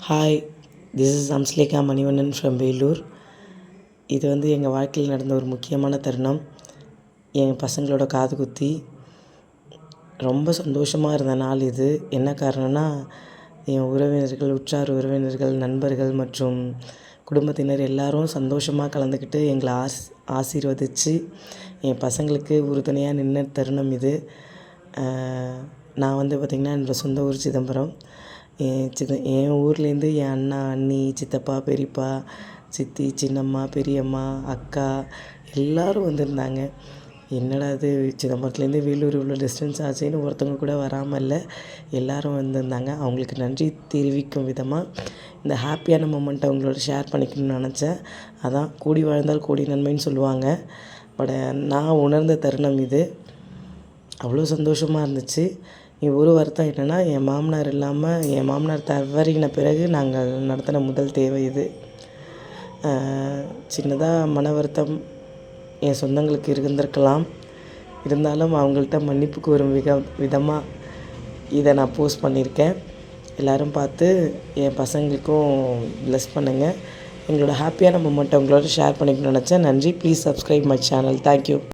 Hi, this is Amsalekha Manivannan from Vellore. இது எங்கள் வாழ்க்கையில் நடந்த ஒரு முக்கியமான தருணம். என் பசங்களோட காது குத்தி ரொம்ப சந்தோஷமாக இருந்த நாள் இது. என்ன காரணம்னா, என் உறவினர்கள், உற்றார் உறவினர்கள், நண்பர்கள் மற்றும் குடும்பத்தினர் எல்லோரும் சந்தோஷமாக கலந்துக்கிட்டு எங்களை ஆசீர்வதித்து என் பசங்களுக்கு உறுதுணையாக நின்ற தருணம் இது. நான் பார்த்திங்கன்னா என்னோடய சொந்த ஊர் சிதம்பரம். என் ஊர்லேருந்து என் அண்ணா, அண்ணி, சித்தப்பா, பெரியப்பா, சித்தி, சின்னம்மா, பெரியம்மா, அக்கா எல்லோரும் வந்திருந்தாங்க. என்னடா இது சிதம்பரத்துலேருந்து வேலூர் இவ்வளோ டிஸ்டன்ஸ் ஆச்சுன்னு ஒருத்தவங்க கூட வராமல் இல்லை, எல்லோரும் வந்திருந்தாங்க. அவங்களுக்கு நன்றி தெரிவிக்கும் விதமாக இந்த ஹாப்பியான மொமெண்ட்டை அவங்களோட ஷேர் பண்ணிக்கணும்னு நினச்சேன். அதான் கூடி வாழ்ந்தால் கோடி நன்மைன்னு சொல்லுவாங்க. பட் நான் உணர்ந்த தருணம் இது. அவ்வளோ சந்தோஷமாக இருந்துச்சு. ஒரு வருத்தம் என்னென்னா, என் மாமனார் தவறின பிறகு நாங்கள் நடத்தின முதல் தேவை இது. சின்னதாக மன வருத்தம் என் சொந்தங்களுக்கு இருந்திருக்கலாம். இருந்தாலும் அவங்கள்ட்ட மன்னிப்பு கூறும் விதமாக இதை நான் போஸ்ட் பண்ணியிருக்கேன். எல்லோரும் பார்த்து என் பசங்களுக்கும் ப்ளஸ் பண்ணுங்கள். எங்களோட ஹாப்பியான மொமெண்ட்டை உங்களோட ஷேர் பண்ணிக்கணும்னு நினச்சேன். நன்றி. Please subscribe my channel. Thank you.